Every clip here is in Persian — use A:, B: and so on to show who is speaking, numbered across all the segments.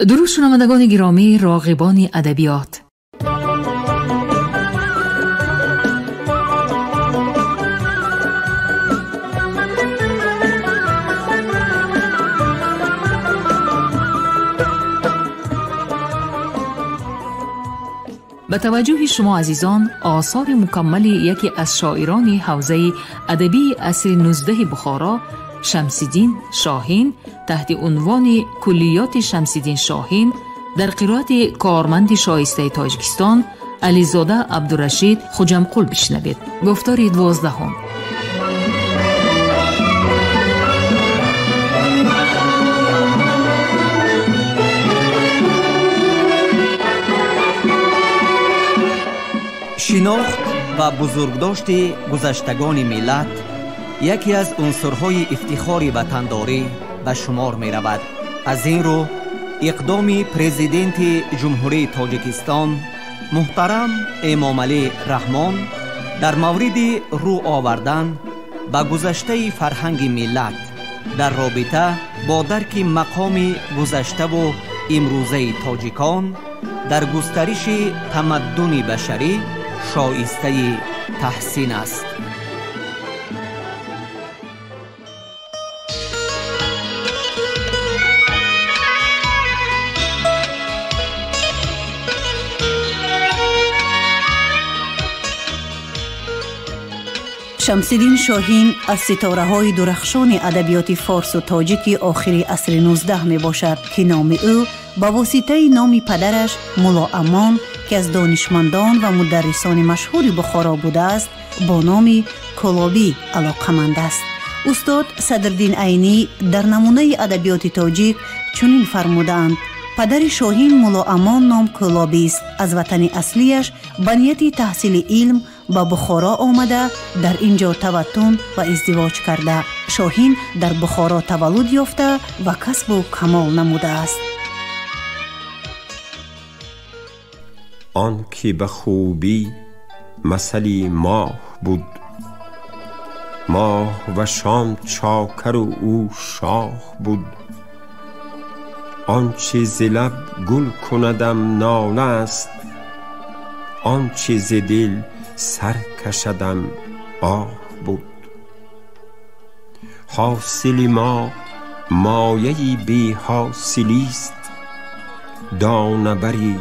A: درود شنوندگان گرامی، راغبان ادبیات، به توجه شما عزیزان، آثار مکمل یکی از شاعران حوزه ادبی عصر 19 بخارا، شمس‌الدین شاهین، تحت عنوان کلیات شمس‌الدین شاهین در قرائت کارمند شایسته تاجیکستان علیزاده عبدالرشید خوجمقل بشنوید. گفتار 12.
B: شناخت و بزرگداشت گذشتگان ملت یکی از عنصرهای افتخار وطنداری به شمار می رود. از این رو اقدام پرزیدنت جمهوری تاجیکستان محترم امامعلی رحمان در مورد رو آوردن به گذشته فرهنگ ملت در رابطه با درک مقام گذشته و امروزه تاجیکان در گسترش تمدن بشری شایسته تحسین است.
C: شمس‌الدین شاهین از ستاره‌های درخشان ادبیات فارس و تاجیک آخر عصر 19 می باشد که نام او با واسطه نام پدرش مولا امان که از دانشمندان و مدرسان مشهور بخارا بوده است با نام کلابی علاقمند است. استاد صدرالدین عینی در نمونه ادبیات تاجیک چنین فرمودند: پدر شاهین مولا امان نام کلابی است. از وطن اصلیش به نیت تحصیل علم به بخارا آمده در اینجا توطن و ازدواج کرده. شاهین در بخارا تولد یافته و کسب و کمال نموده است.
D: آن که به خوبی مثلی ماه بود، ماه و شام چاکر و او شاه بود. آنچه ز لب گل کندم ناله است، آنچه ز دل سر کشدم آه بود. حاصل ما مایه‌ای بی حاصلی است، دانه بری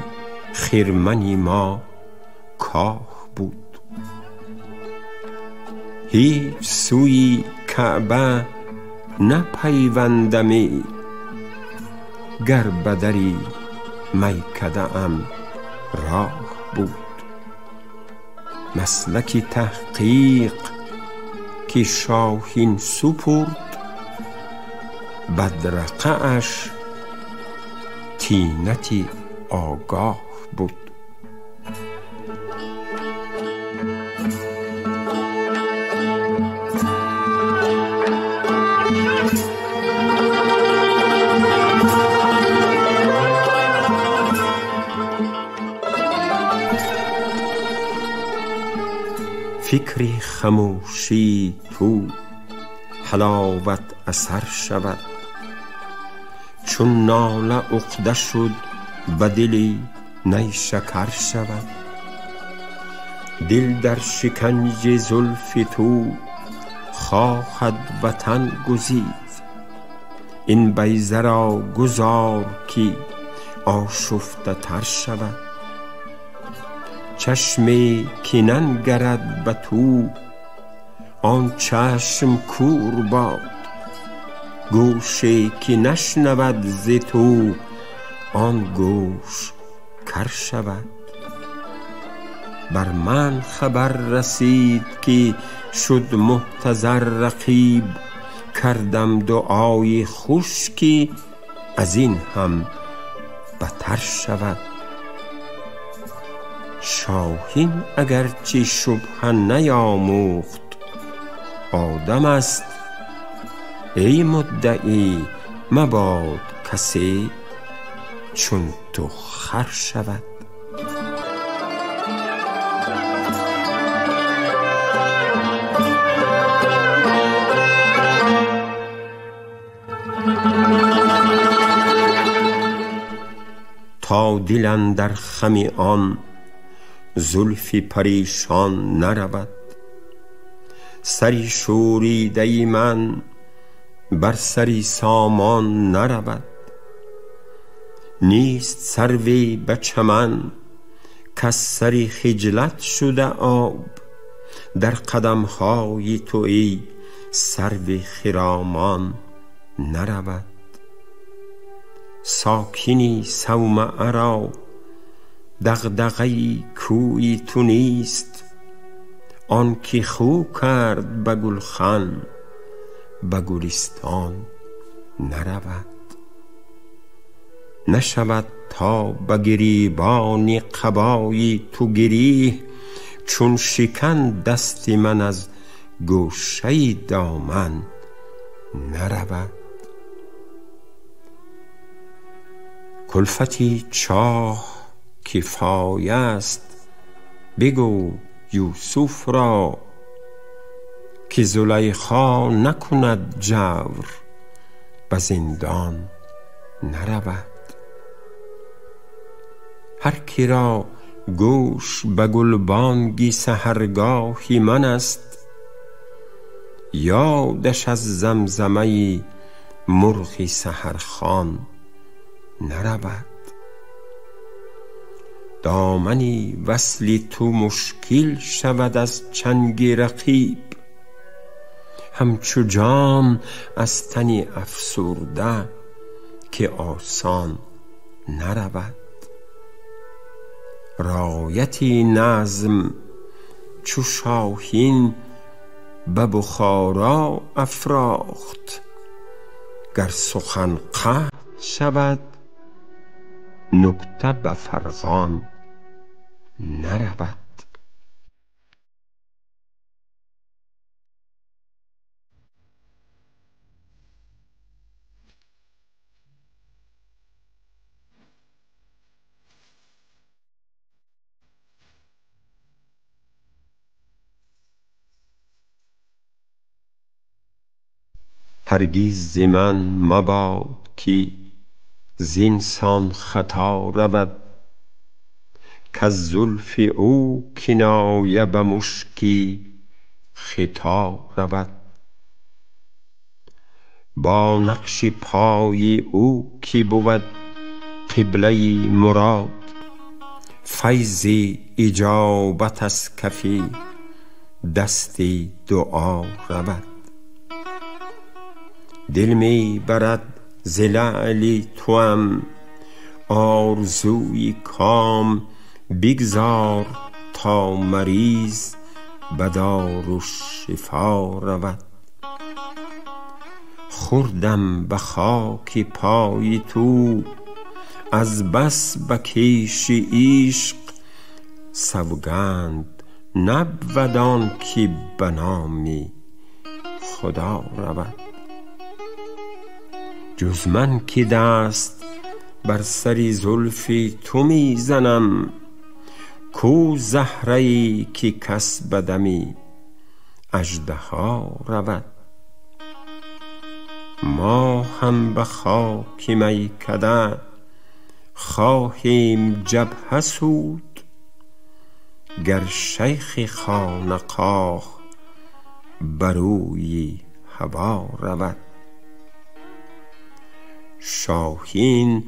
D: خرمنی ما کاه بود. هیچ سوی کعبه نپیوندمی، گر بدری میکده ام راه بود. مسلک تحقیق که شاهین سپرد، بدرقه اش طینت آگاه بود. فکری خموشی تو حلاوت اثر شود، چون ناله عقده شد به دلی نی شکر شود. دل در شکنج زلف تو خواهد وطن گزید، این بیضه را گذار که آشفته تر شود. چشمی که ننگرد به تو آن چشم کور باد، گوشی که نشنود ز تو آن گوش کر شود. بر من خبر رسید که شد محتضر رقیب، کردم دعای خوش که از این هم بتر شود. شاهین اگرچه شبه نیاموخت آدم است، ای مدعی مباد کسی چون تو خر شود. تا دل اندر خم آن زلفی پریشان نرود. سری شوریده من بر سری سامان نرود. نیست سروی به چمن کز سری خجلت شده آب. در قدم‌های تو ای سرو خرامان نرود. ساکنی صومعه را دغدغه کوی تو نیست. آن که خو کرد به گلخن به گلستان نرود. نشود تا به گریبان قبای تو گریه. چون شکن دست من از گوشه دامن نرود. کلفتی چاه کفایه است بگو یوسف را که زلیخا نکند جور به زندان نرود. هر کی را گوش به گلبانگی سحرگاهی من است. یادش از زمزمه مرغ سحرخوان نرود. دامنی وصلی تو مشکل شود از چنگ رقیب. همچو جام از تنی افسرده که آسان نرود. رایتی نظم چو شاهین به بخارا افراخت. گر سخن قطع شود نکته به فرغان نرود. هرگز ز من مباد که زینسان خطا رود. کز زلف او کنایه به مشکی خطا رود. با نقش پای او که بود قبله مراد. فیض اجابت از کف دست دعا رود. دل می برد ز لعل توام آرزوی کام. بگذار تا مریض به دارالشفا رود. خوردم به خاک پای تو از بس به کیش عشق. سوگند نبود آن که به نام خدا رود. جز من که دست بر سری زلف تو می زنم. کو زهره که کس به دم اژدها رود. ما هم به خاک میکده خواهیم جبهه سود. گر شیخ خانقاه بروی هوا رود. شاهین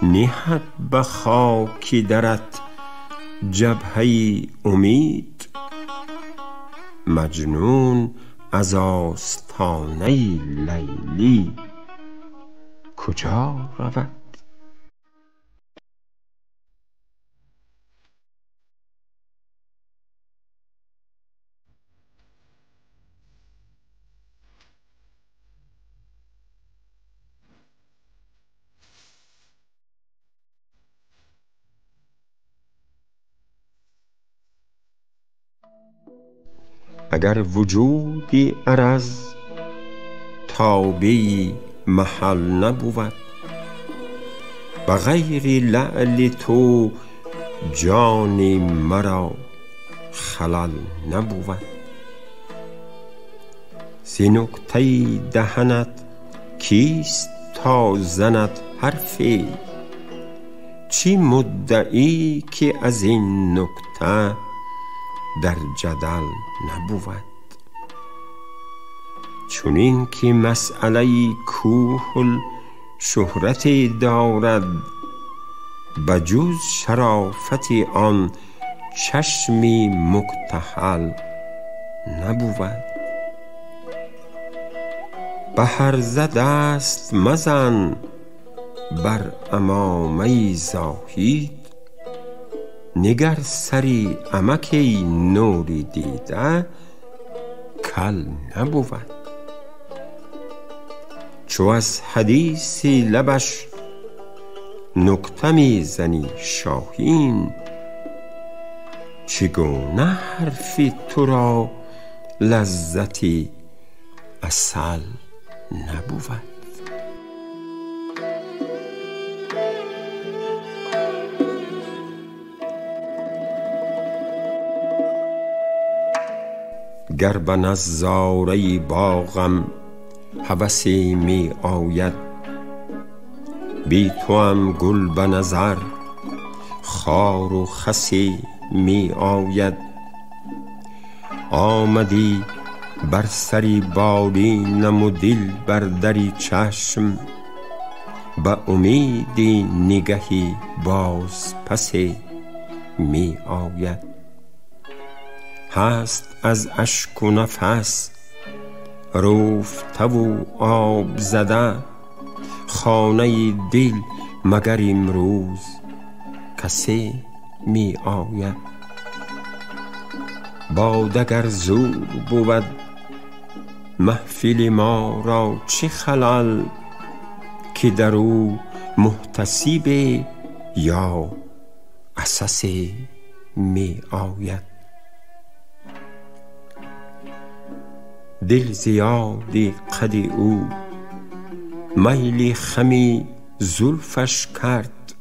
D: نهد به خاک درت جبهه امید. مجنون از آستانه لیلی کجا رود. اگر وجودی عرض تابعی محل نبود. به غیر لعل تو جان مرا خلل نبود. ز نکته دهنت کیست تا زند حرفی. چی مدعی که از این نکته در جدل نبود. چون این که مسئله کوه شهرت دارد، بجز شرافت آن چشمی مکتحل نبود. به هرزه دست مزن بر امامه زاهید، نگر سری عمکی نوری دیده کل نبود. چو از حدیث لبش نکته می زنی شاهین، چگونه حرفی تو را لذتی عسل نبود. گر به نظاره باغم هوسی می آید، بی تو هم گل به نظر خار و خسی می آید. آمدی بر سری بالینم و دل بر دری چشم، به امیدی نگهی باز پسی می آید. هست از اشک و نفس روفته و آب زده، خانه دل مگر امروز کسی می آید. باد گر زور بود محفل ما را چه خلل، که در او محتسب یا عسس می آید. دل زیادی قد او میل خمی زلفش کرد،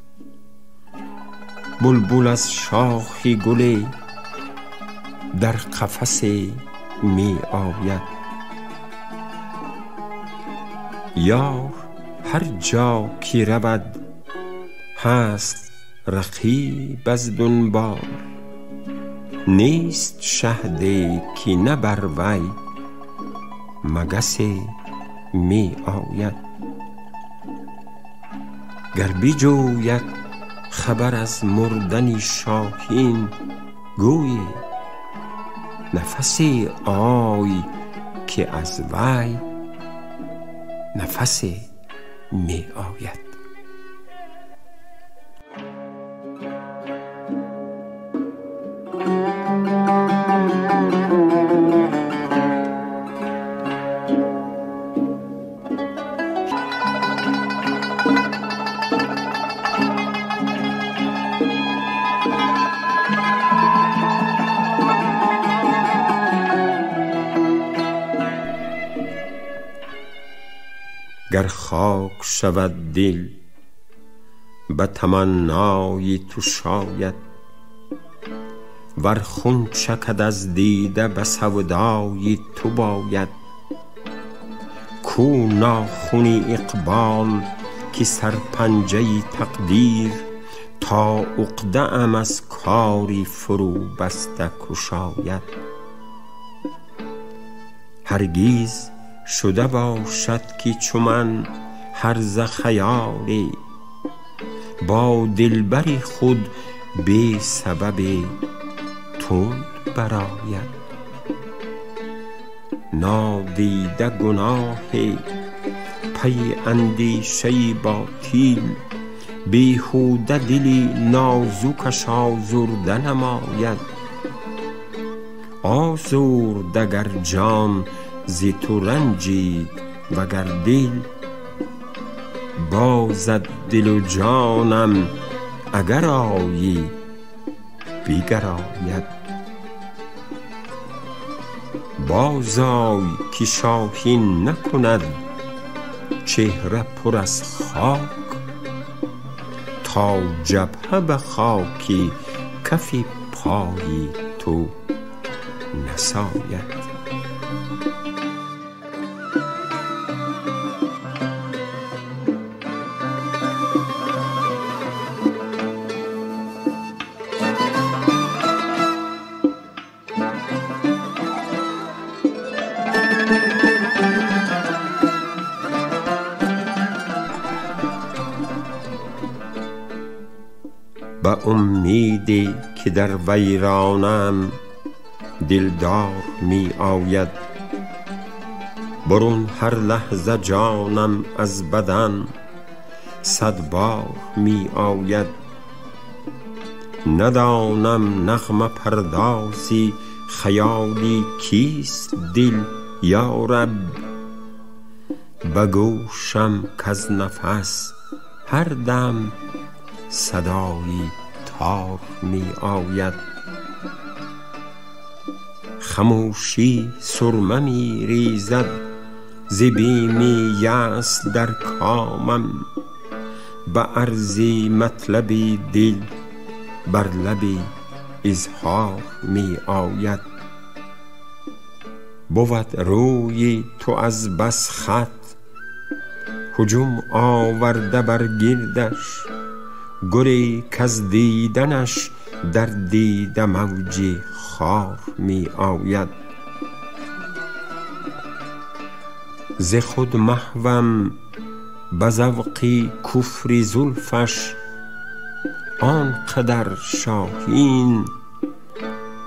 D: بلبل از شاخ گل در قفس می آید. یار هر جا که رود هست رقیب از دنبال، نیست شهدی که نه بر وی مگس می آید. گر بجوید خبر از مردن شاهین، گوی نفسی آی که از وی نفسی می آید. گر خاک شود دل به تمنای تو شاید، ور خون چکد از دیده به سودای تو باید. کو ناخن اقبال که سرپنجه تقدیر، تا عقده ام از کاری فرو بسته کشاید. هرگیز شده باشد که چو من هرزه خیالی، با دلبر خود بی سبب تند برآید. نادیده گناه پی اندیشه باطل، بیهوده دلی نازکش آزرده نماید. آزرد اگر جان ز تو رنجید وگر دل، بازد دل و جانم اگر آیی بیگراید. بازآی که شاهین نکند چهره پر از خاک، تا جبهه به خاکی کف پای تو نساید. به امیدی که در ویرانم دلدار می آید. برون هر لحظه جانم از بدن 100 بار می آید. ندانم نغمه پردازی خیالی کیست دل یا رب، به گوشم کز نفس هر دم صدایی تار می آید. خموشی سرمه می ریزد ز بیم یأس در کامم، به عرضی مطلبی دل بر لبی اظهار می آید. بود روی تو از بس خط هجوم آورده بر گردش، گلی کز دیدنش در دیده موجی خار می آید. ز خود محوم به ذوقی کفر زلفش، آنقدر شاهین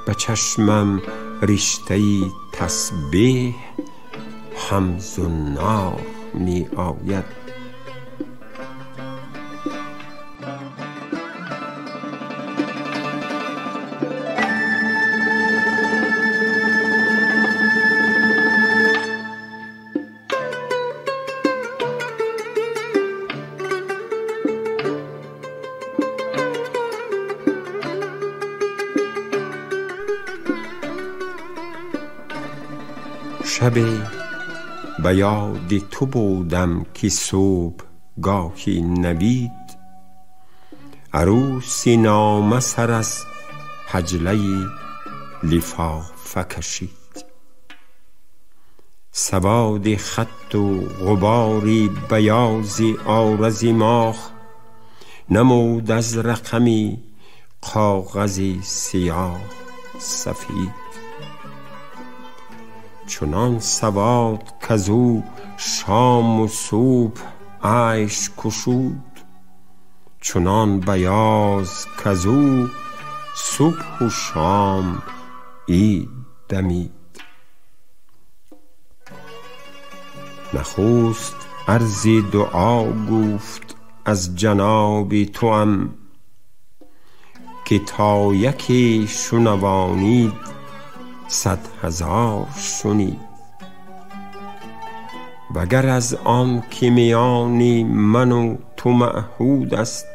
D: به چشمم رشته‌ای تسبیح هم زنار می آید. شبی به یاد تو بودم که صبح گاهی نوید، عروسی نامه سر از حجله لفافه کشید. سواد خط و غباری بیازی عارض ماه، نمود از رقمی کاغذی سیاه سفید. چنان سواد کزو شام و صبح عیش کشود، چنان بیاز کزو صبح و شام عید دمید. نخست عرض دعا گفت از جناب توام، که تا یکی شنوانید 100,000 شنید. وگر از آن که میانی من و تو معهود است،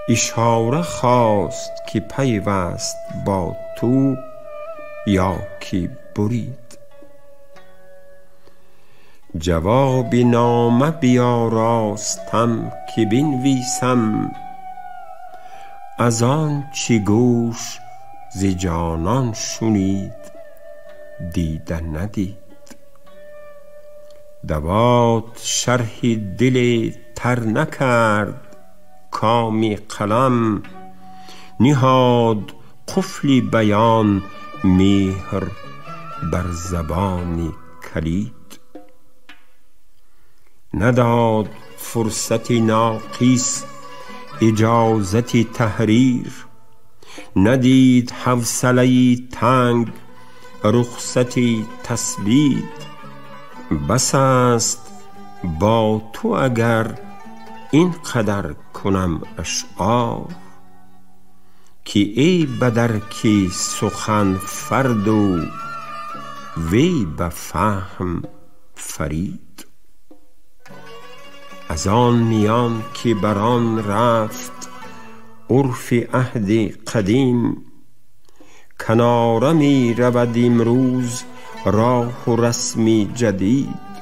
D: اشاره خواست که پیوست با تو یا که برید. جواب نامه بیاراستم که بنویسم، از آن چه گوش ز جانان شنید دیده ندید. دوات شرح دل تر نکرد کام قلم، نهاد قفل بیان مهر بر زبان کلید. نداد فرصت ناقص اجازت تحریر، ندید حوصله تنگ رخصت تثبیت. بس است با تو اگر این قدر کنم اشعار، که ای بدر که سخن فرد و وی به فهم فرید. از آن میان که بران رفت عرف عهد قدیم، کناره می رود امروز راه و رسمی جدید.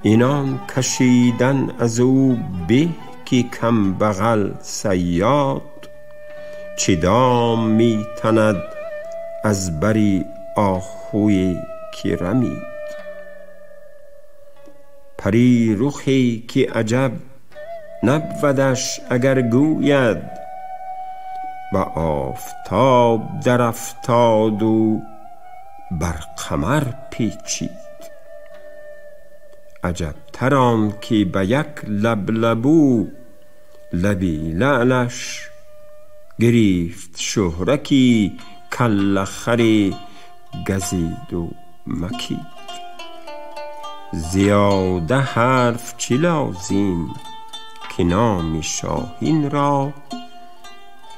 D: اینان کشیدن از او به که کم بغل صیاد، چه دام می تند از بری آهوی که رمید. پری رخی که عجب نبودش اگر گوید، و آفتاب در افتاد و بر قمر پیچید. عجب تر آن که به یک لبلبو لبی لعلش گریفت شهرکی کله خری گزید و مکید. زیاده حرف چه لازم که نام شاهین را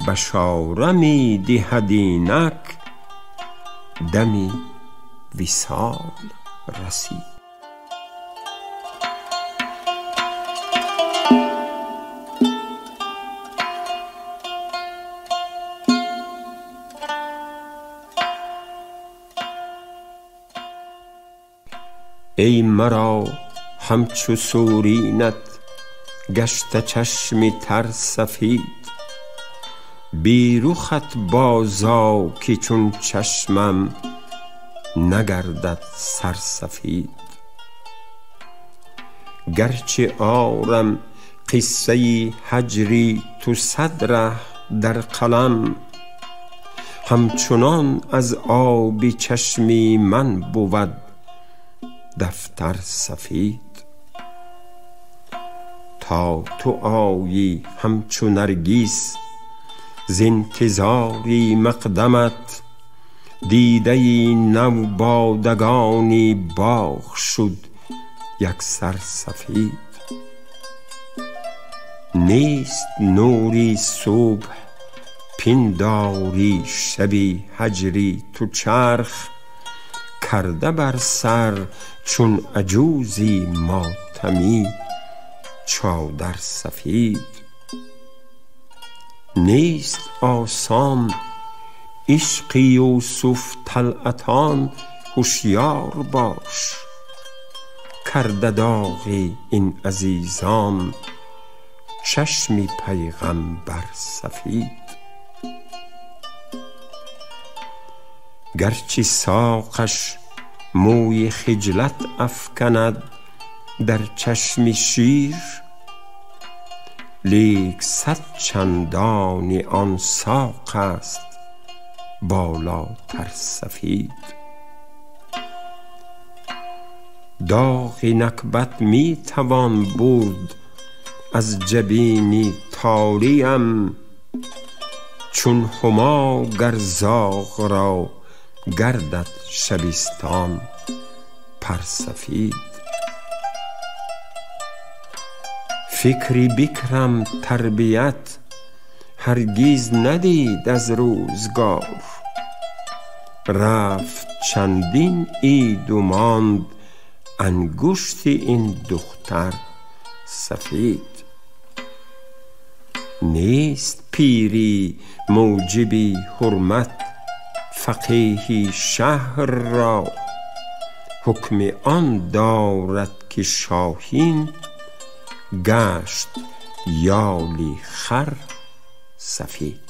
D: بشاره می دهد اینک دمی وصال رسید. ای مرا همچو سورینت گشته چشم تر سفید، بی رخت بازا که چون چشمم نگردد سرسفید. گرچه آرم قصه هجری تو صدره در قلم، همچنان از آب چشمی من بود دفتر سفید. تا تو آیی همچو نرگس ز انتظاری مقدمت، دیده نو بادگانی باغ شد یک سر سفید. نیست نوری صبح پنداری شبی هجری تو چرخ، کرده بر سر چون عجوزی ماتمی چادر سفید. نیست آسان عشق یوسف طلعتان، هوشیار باش کرده داغ این عزیزان چشم پیغمبر سفید. گرچه ساقش موی خجلت افکند در چشم شیر، لیک صد چندان آن ساق است بالاتر سفید. داغ نکبت می توان برد از جبین تاریم، چون هما گر زاغ را گردد شبستان پر سفید. فکری بکرم تربیت هرگز ندید از روزگار، رفت چندین عید و ماند انگشت این دختر سفید. نیست پیری موجب حرمت فقیه شهر را، حکم آن دارد که شاهین گشت یالی خر سفید.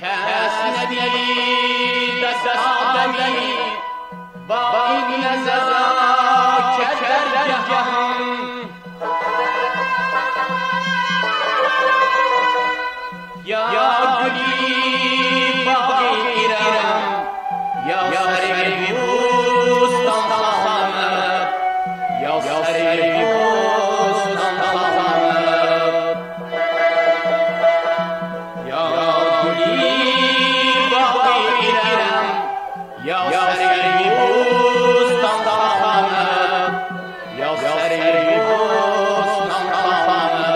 E: کس ندید دست با این نزاکت در جهان یا گلی باغ ایران یا سر بوستان خواهد یا سر بوستان خواهد یا گلی باغ ایران یا سر بوستان خواهد یا سر بوستان خواهد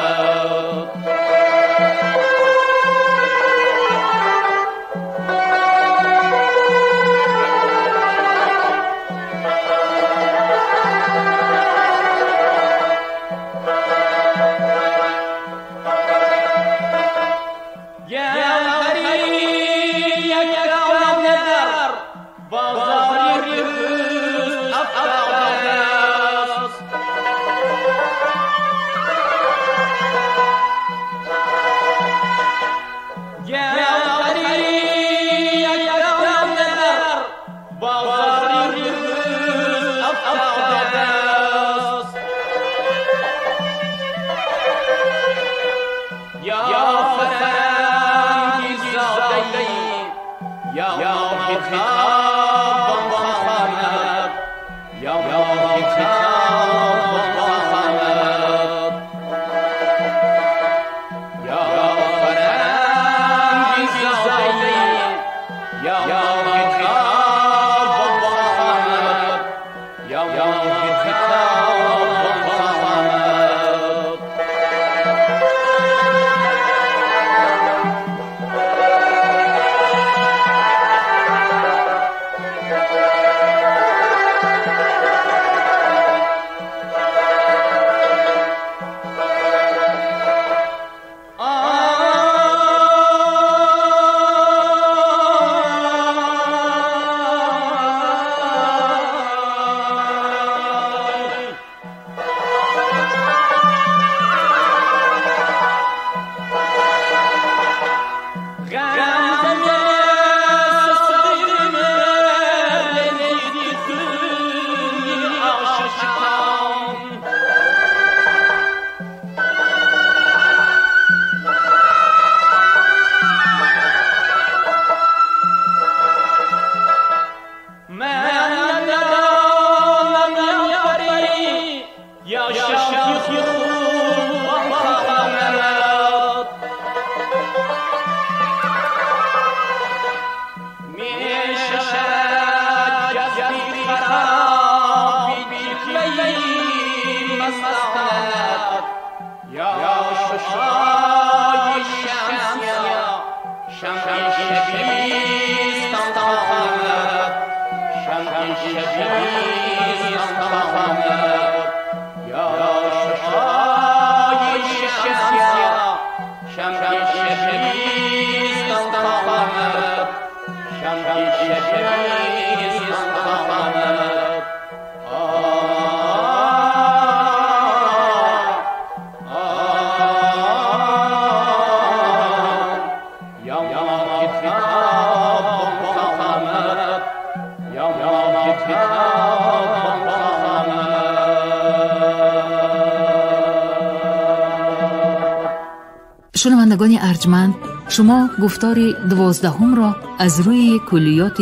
A: شنوندگان ارجمند، شما گفتار 12 را از روی کلیات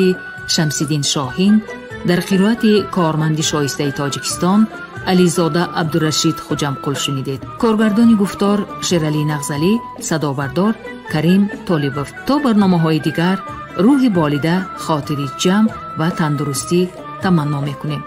A: شمس‌الدین شاهین در قرائت کارمند شایسته تاجیکستان علیزاده عبدالرشید خوجمقل شنیدید. کارگردان گفتار شیرعلی نغزلی، صدابردار کریم طالبوف. تا برنامه‌های دیگر روح بالیده، خاطری جمع و تندرستی تمنا می‌کنیم.